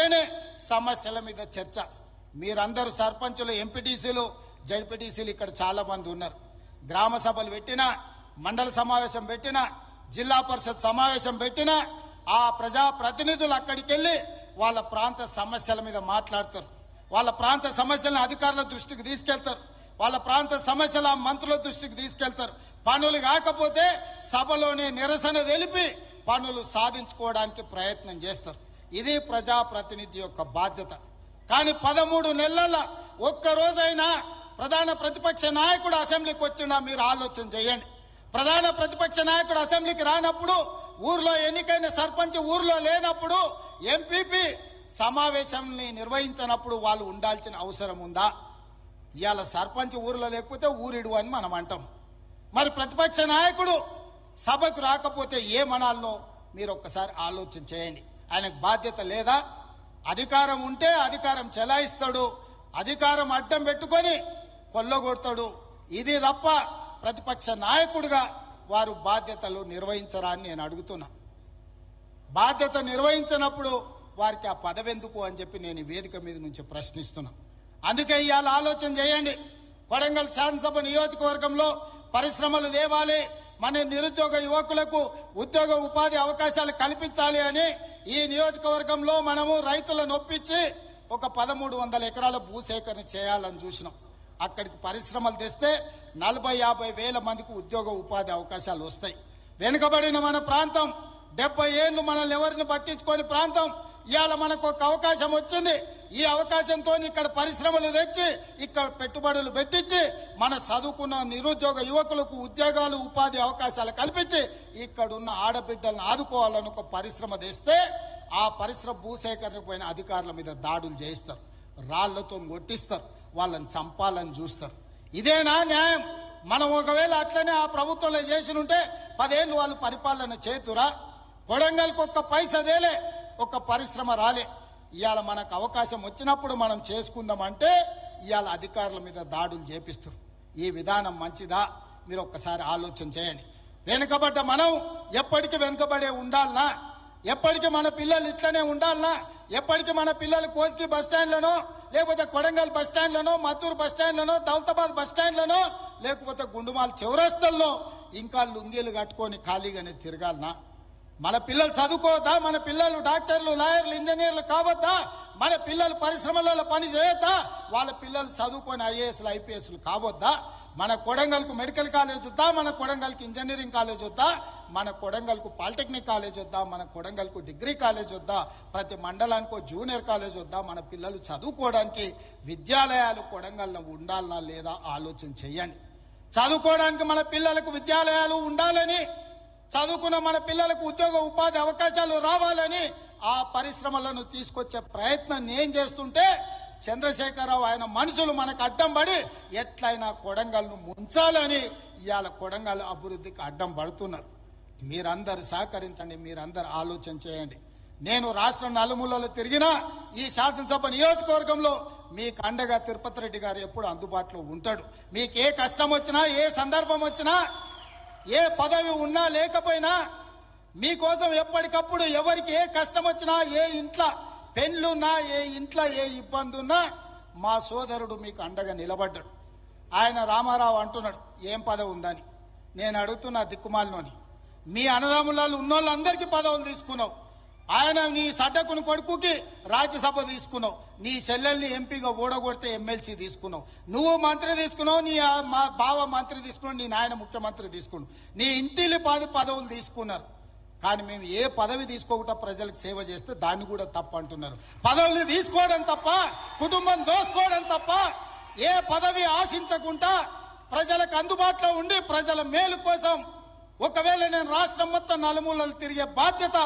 అంటేనే సమస్యల మీద చర్చ. మీరందరూ సర్పంచులు, ఎంపీటీసీలు, జడ్పీటీసీలు ఇక్కడ చాలా మంది ఉన్నారు. గ్రామ సభలు పెట్టినా, మండల సమావేశం పెట్టినా, జిల్లా పరిషత్ సమావేశం పెట్టినా ఆ ప్రజా ప్రతినిధులు అక్కడికి వెళ్ళి వాళ్ళ ప్రాంత సమస్యల మీద మాట్లాడతారు. వాళ్ళ ప్రాంత సమస్యలను అధికారుల దృష్టికి తీసుకెళ్తారు. వాళ్ళ ప్రాంత సమస్యల మంత్రుల దృష్టికి తీసుకెళ్తారు. పనులు కాకపోతే సభలోనే నిరసన తెలిపి పనులు సాధించుకోవడానికి ప్రయత్నం చేస్తారు. ఇది ప్రజాప్రతినిధి యొక్క బాధ్యత. కానీ 13 నెలల ఒక్కరోజైనా ప్రధాన ప్రతిపక్ష నాయకుడు అసెంబ్లీకి వచ్చినా మీరు ఆలోచన చేయండి. ప్రధాన ప్రతిపక్ష నాయకుడు అసెంబ్లీకి రానప్పుడు, ఊర్లో ఎన్నికైన సర్పంచ్ ఊర్లో లేనప్పుడు, ఎంపీపీ సమావేశాన్ని నిర్వహించినప్పుడు వాళ్ళు ఉండాల్సిన అవసరం ఉందా? ఇవాళ సర్పంచ్ ఊర్లో లేకపోతే ఊరిడు అని మనం అంటాం. మరి ప్రతిపక్ష నాయకుడు సభకు రాకపోతే ఏమనాలో మీరు ఒక్కసారి ఆలోచన చేయండి. ఆయనకు బాధ్యత లేదా? అధికారం ఉంటే అధికారం చెలాయిస్తాడు, అధికారం అడ్డం పెట్టుకొని కొల్లగొడతాడు. ఇది తప్ప ప్రతిపక్ష నాయకుడిగా వారు బాధ్యతలు నిర్వహించరా అని నేను అడుగుతున్నా. బాధ్యత నిర్వహించినప్పుడు వారికి ఆ పదవి ఎందుకు అని చెప్పి నేను వేదిక మీద నుంచి ప్రశ్నిస్తున్నా. అందుకే ఇవాళ ఆలోచన చేయండి. కొడంగల్ శాసనసభ నియోజకవర్గంలో పరిశ్రమలు తేవాలి, మన నిరుద్యోగ యువకులకు ఉద్యోగ ఉపాధి అవకాశాలు కల్పించాలి అని ఈ నియోజకవర్గంలో మనము రైతులను ఒప్పించి ఒక 1300 ఎకరాల భూసేకరణ చేయాలని చూసినాం. అక్కడికి పరిశ్రమలు తెస్తే 40-50 వేల మందికి ఉద్యోగ ఉపాధి అవకాశాలు వస్తాయి. వెనుకబడిన మన ప్రాంతం, 70 ఏళ్ళు మనల్ని ఎవరిని పట్టించుకోని ప్రాంతం, ఇవాళ మనకు ఒక అవకాశం వచ్చింది. ఈ అవకాశంతో ఇక్కడ పరిశ్రమలు తెచ్చి ఇక్కడ పెట్టుబడులు పెట్టించి మన చదువుకున్న నిరుద్యోగ యువకులకు ఉద్యోగాలు ఉపాధి అవకాశాలు కల్పించి ఇక్కడున్న ఆడబిడ్డలను ఆదుకోవాలని ఒక పరిశ్రమ తెస్తే ఆ పరిశ్రమ భూసేకరణకు పోయిన అధికారుల మీద దాడులు చేయిస్తారు, రాళ్లతో కొట్టిస్తారు, వాళ్ళని చంపాలని చూస్తారు. ఇదేనా న్యాయం? మనం ఒకవేళ అట్లనే ఆ ప్రభుత్వంలో చేసి ఉంటే 10 ఏళ్ళు వాళ్ళు పరిపాలన చేతురా? కొడంగల్కి ఒక్క పైసదేలే, ఒక పరిశ్రమ రాలే. ఇవాళ మనకు అవకాశం వచ్చినప్పుడు మనం చేసుకుందామంటే ఇవాళ అధికారుల మీద దాడులు చేపిస్తారు. ఈ విధానం మంచిదా? మీరు ఒక్కసారి ఆలోచన చేయండి. వెనుకబడ్డ మనం ఎప్పటికీ వెనుకబడే ఉండాలనా? ఎప్పటికీ మన పిల్లలు ఇట్లనే ఉండాలనా? ఎప్పటికీ మన పిల్లలు కోస్గి బస్ స్టాండ్లనో, లేకపోతే కొడంగల్ బస్ స్టాండ్లనో, మద్దూరు బస్ స్టాండ్లనో, దౌలతాబాద్ బస్ స్టాండ్లనో, లేకపోతే గుండుమాల్ చౌరస్తల్లో ఇంకా లుంగీలు కట్టుకొని ఖాళీగానే తిరగాలనా? మన పిల్లలు చదువుకోవద్దా? మన పిల్లలు డాక్టర్లు, లాయర్లు, ఇంజనీర్లు కావద్దా? మన పిల్లలు పరిశ్రమలలో పని చేయొద్దా? వాళ్ళ పిల్లలు చదువుకొని ఐఏఎస్లు, ఐపీఎస్లు కావద్దా? మన కొడంగల్కు మెడికల్ కాలేజ్ వద్దా? మన కొడంగల్కి ఇంజనీరింగ్ కాలేజ్ వద్దా? మన కొడంగల్కు పాలిటెక్నిక్ కాలేజ్ వద్దా? మన కొడంగల్కు డిగ్రీ కాలేజ్ వద్దా? ప్రతి మండలానికి జూనియర్ కాలేజ్ వద్దా? మన పిల్లలు చదువుకోవడానికి విద్యాలయాలు కొడంగల్లో ఉండాలనా లేదా ఆలోచన చెయ్యండి. చదువుకోవడానికి మన పిల్లలకు విద్యాలయాలు ఉండాలని, చదువుకున్న మన పిల్లలకు ఉద్యోగ ఉపాధి అవకాశాలు రావాలని ఆ పరిశ్రమలను తీసుకొచ్చే ప్రయత్నం నేను చేస్తుంటే చంద్రశేఖరరావు ఆయన మనుషులు మనకు అడ్డం పడి ఎట్లయినా కొడంగల్ను ముంచాలని ఇవాళ కొడంగల్ అభివృద్ధికి అడ్డం పడుతున్నారు. మీరందరూ సహకరించండి, మీరందరూ ఆలోచన చేయండి. నేను రాష్ట్రం నలుమూలలో తిరిగినా ఈ శాసనసభ నియోజకవర్గంలో మీకు అండగా తిరుపతి రెడ్డి గారు ఎప్పుడు అందుబాటులో ఉంటాడు. మీకు ఏ కష్టం వచ్చినా, ఏ సందర్భం వచ్చినా, ఏ పదవి ఉన్నా లేకపోయినా మీకోసం ఎప్పటికప్పుడు ఎవరికి ఏ కష్టం వచ్చినా, ఏ ఇంట్లో పెళ్ళున్నా, ఏ ఇంట్లో ఏ ఇబ్బంది ఉన్నా మా సోదరుడు మీకు అండగా నిలబడ్డాడు. ఆయన రామారావు అంటున్నాడు ఏం పదవి ఉందని. నేను అడుగుతున్నా దిక్కుమాలినోని, మీ అన్నదమ్ములలో ఉన్నోళ్ళందరికీ పదవులు తీసుకున్నావు. ఆయన నీ సడ్డకుని కొడుకుకి రాజ్యసభ తీసుకున్నావు, నీ చెల్లెల్ని ఎంపీగా ఓడగొడితే ఎమ్మెల్సీ తీసుకున్నావు, నువ్వు మంత్రి తీసుకున్నావు, నీ మా బావ మంత్రి తీసుకున్నావు, నీ నాయన ముఖ్యమంత్రి తీసుకున్నావు, నీ ఇంటిలి 10 పదవులు తీసుకున్నారు. కానీ మేము ఏ పదవి తీసుకోకుండా ప్రజలకు సేవ చేస్తే దాన్ని కూడా తప్పు అంటున్నారు. పదవులు తీసుకోవడం తప్ప, కుటుంబం దోసుకోవడం తప్ప, ఏ పదవి ఆశించకుండా ప్రజలకు అందుబాటులో ఉండి ప్రజల మేలు కోసం ఒకవేళ నేను రాష్ట్రం మొత్తం నలుమూలలు తిరిగే బాధ్యత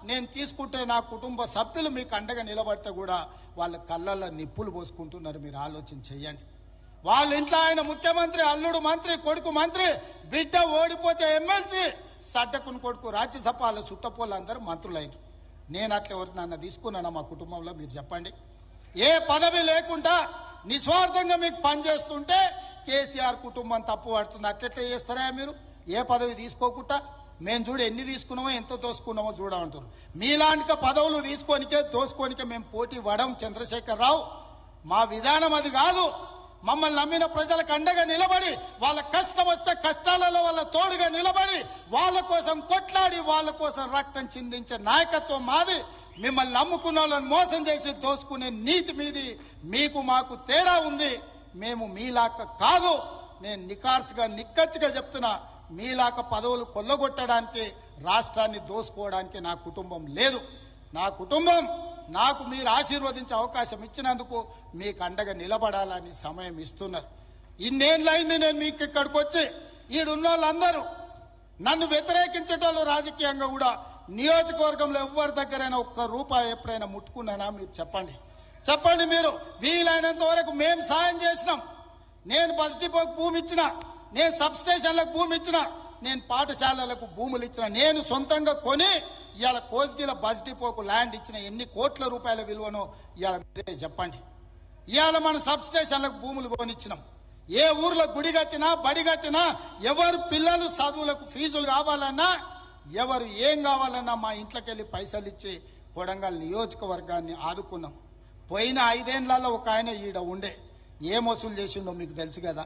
నేను తీసుకుంటే నా కుటుంబ సభ్యులు మీకు అండగా నిలబడితే కూడా వాళ్ళ కళ్ళల్లో నిప్పులు పోసుకుంటున్నారు. మీరు ఆలోచన చెయ్యండి. వాళ్ళ ఇంట్లో ఆయన ముఖ్యమంత్రి, అల్లుడు మంత్రి, కొడుకు మంత్రి, బిడ్డ ఓడిపోతే ఎమ్మెల్సీ, సడ్డకుని కొడుకు రాజ్యసభ, వాళ్ళ చుట్టపోళ్ళు అందరూ మంత్రులైన. నేను అట్లా ఎవరు నన్ను తీసుకున్నాను మా కుటుంబంలో? మీరు చెప్పండి. ఏ పదవి లేకుండా నిస్వార్థంగా మీకు పనిచేస్తుంటే కేసీఆర్ కుటుంబం తప్పు పడుతుంది. అట్లెట్లా చేస్తారా మీరు? ఏ పదవి తీసుకోకుండా మేము చూడు ఎన్ని తీసుకున్నామో ఎంత దోసుకున్నామో చూడమంటారు. మీలాంటి పదవులు తీసుకోనికే దోసుకోనికే మేము పోటీ పడం చంద్రశేఖరరావు. మా విధానం అది కాదు. మమ్మల్ని నమ్మిన ప్రజలకు అండగా నిలబడి, వాళ్ళ కష్టం వస్తే కష్టాలలో వాళ్ళ తోడుగా నిలబడి, వాళ్ళ కోసం కొట్లాడి, వాళ్ళ కోసం రక్తం చిందించే నాయకత్వం మాది. మిమ్మల్ని నమ్ముకున్న వాళ్ళని మోసం చేసి దోసుకునే నీతి మీది. మీకు మాకు తేడా ఉంది. మేము మీలాక కాదు. నేను నికార్సుగా నిక్కచ్చిగా చెప్తున్నా, మీలాక పదవులు కొల్లగొట్టడానికి, రాష్ట్రాన్ని దోసుకోవడానికి నా కుటుంబం లేదు. నా కుటుంబం నాకు మీరు ఆశీర్వదించే అవకాశం ఇచ్చినందుకు మీకు అండగా నిలబడాలని సమయం ఇస్తున్నారు. ఇన్నేళ్ళైంది నేను మీకు ఇక్కడికి వచ్చి. ఈడున్న వాళ్ళందరూ నన్ను వ్యతిరేకించేటోళ్ళు రాజకీయంగా కూడా నియోజకవర్గంలో ఎవరి దగ్గరైనా ఒక్క రూపాయి ఎప్పుడైనా ముట్టుకున్నానా మీరు చెప్పండి. చెప్పండి. మీరు వీలైనంత వరకు మేము సాయం చేసినాం. నేను బస్ డిపోకి భూమి ఇచ్చిన, నేను సబ్ స్టేషన్లకు భూమి ఇచ్చిన, నేను పాఠశాలలకు భూములు ఇచ్చిన, నేను సొంతంగా కొని ఇవాళ కోస్గిల బస్ డిపోకు ల్యాండ్ ఇచ్చిన. ఎన్ని కోట్ల రూపాయల విలువనో ఇవాళ మీరే చెప్పండి. ఇవాళ మన సబ్ స్టేషన్లకు భూములు కొనిచ్చినాం. ఏ ఊర్లో గుడి కట్టినా బడి కట్టినా, ఎవరు పిల్లలు చదువులకు ఫీజులు కావాలన్నా, ఎవరు ఏం కావాలన్నా మా ఇంట్లోకి వెళ్ళి పైసలు ఇచ్చి కొడంగల్ నియోజకవర్గాన్ని ఆదుకున్నాం. పోయిన 5 ఏళ్లలో ఒక ఆయన ఈడ ఉండే ఏం వసూలు చేసిండో మీకు తెలుసు కదా.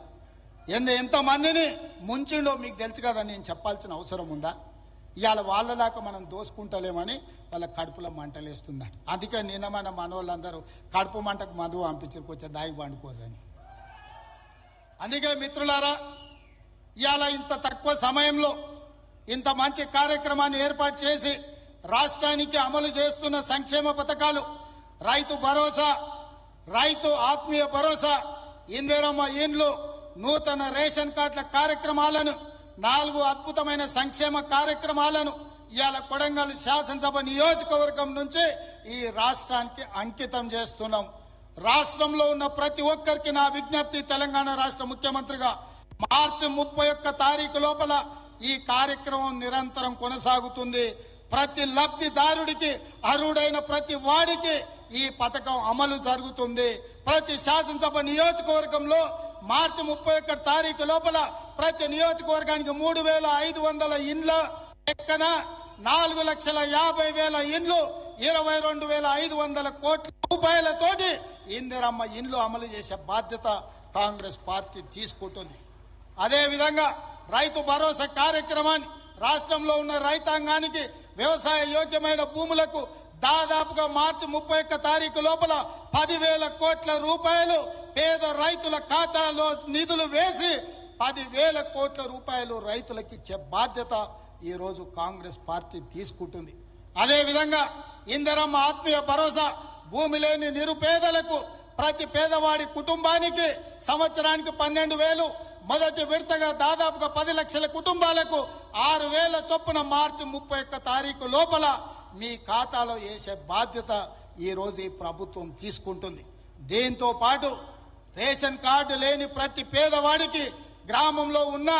ఎంతమందిని ముంచిండో మీకు తెలుసు కదా. నేను చెప్పాల్సిన అవసరం ఉందా? ఇవాళ వాళ్ళలాగా మనం దోసుకుంటలేమని వాళ్ళ కడుపులో మంటలేస్తుందట. అందుకే నిన్న మన మనోళ్ళందరూ కడుపు మంటకు మందు పంపించారు, కొంచెం దాగి పండుకోరని. అందుకే మిత్రులారా, ఇవాళ ఇంత తక్కువ సమయంలో ఇంత మంచి కార్యక్రమాన్ని ఏర్పాటు చేసి రాష్ట్రానికి అమలు చేస్తున్న సంక్షేమ పథకాలు, రైతు భరోసా, రైతు ఆత్మీయ భరోసా, ఇందిరమ్మ ఇండ్లు, నూతన రేషన్ కార్డుల కార్యక్రమాలను, 4 అద్భుతమైన సంక్షేమ కార్యక్రమాలను ఇవాళ కొడంగల్ శాసనసభ నియోజకవర్గం నుంచి ఈ రాష్ట్రానికి అంకితం చేస్తున్నాం. రాష్ట్రంలో ఉన్న ప్రతి ఒక్కరికి నా విజ్ఞప్తి, తెలంగాణ రాష్ట్ర ముఖ్యమంత్రిగా మార్చి 31 తారీఖు లోపల ఈ కార్యక్రమం నిరంతరం కొనసాగుతుంది. ప్రతి లబ్ధిదారుడికి, అర్హుడైన ప్రతి వాడికి ఈ పథకం అమలు జరుగుతుంది. ప్రతి శాసనసభ నియోజకవర్గంలో మార్చి 31 తారీఖు లోపల ప్రతి నియోజకవర్గానికి 3,500 ఇండ్ల లెక్కన 4,50,000 ఇండ్లు, 22,500 కోట్ల రూపాయలతోటి ఇందిరమ్మ ఇండ్లు అమలు చేసే బాధ్యత కాంగ్రెస్ పార్టీ తీసుకుంటుంది. అదేవిధంగా రైతు భరోసా కార్యక్రమాన్ని రాష్ట్రంలో ఉన్న రైతాంగానికి వ్యవసాయ యోగ్యమైన భూములకు దాదాపుగా మార్చి 31 తారీఖు లోపల 10,000 కోట్ల రూపాయలు పేద రైతుల ఖాతాలో నిధులు వేసి 10,000 కోట్ల రూపాయలు రైతులకు ఇచ్చే బాధ్యత ఈరోజు కాంగ్రెస్ పార్టీ తీసుకుంటుంది. అదేవిధంగా ఇందిరమ్మ ఆత్మీయ భరోసా, భూమి లేని నిరుపేదలకు ప్రతి పేదవాడి కుటుంబానికి సంవత్సరానికి 12,000, మొదటి విడతగా దాదాపుగా 10 లక్షల కుటుంబాలకు 6,000 చొప్పున మార్చి 31 తారీఖు లోపల మీ ఖాతాలో వేసే బాధ్యత ఈరోజు ఈ ప్రభుత్వం తీసుకుంటుంది. దీంతో పాటు రేషన్ కార్డు లేని ప్రతి పేదవాడికి గ్రామంలో ఉన్న,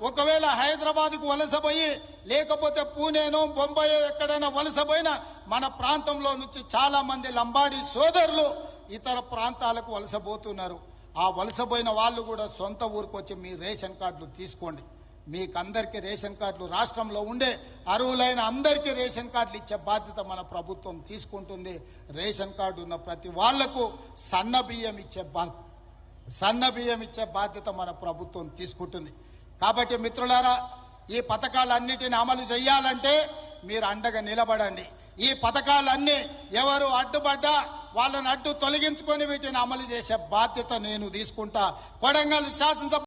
ఒకవేళ హైదరాబాద్కు వలసపోయి లేకపోతే పూణేనో బొంబాయో ఎక్కడైనా వలసపోయినా, మన ప్రాంతంలో నుంచి చాలా మంది లంబాడి సోదరులు ఇతర ప్రాంతాలకు వలసపోతున్నారు. ఆ వలసపోయిన వాళ్ళు కూడా సొంత ఊరికి వచ్చి మీ రేషన్ కార్డులు తీసుకోండి. మీకందరికీ రేషన్ కార్డులు, రాష్ట్రంలో ఉండే అర్హులైన అందరికీ రేషన్ కార్డులు ఇచ్చే బాధ్యత మన ప్రభుత్వం తీసుకుంటుంది. రేషన్ కార్డు ఉన్న ప్రతి వాళ్లకు సన్న బియ్యం ఇచ్చే బాధ్యత మన ప్రభుత్వం తీసుకుంటుంది. కాబట్టి మిత్రులారా, ఈ పథకాలన్నిటిని అమలు చేయాలంటే మీరు అండగా నిలబడండి. ఈ పథకాలన్నీ ఎవరు అడ్డుపడ్డా వాళ్ళని అడ్డు తొలగించుకొని వీటిని అమలు చేసే బాధ్యత నేను తీసుకుంటా. కొడంగల్ శాసనసభ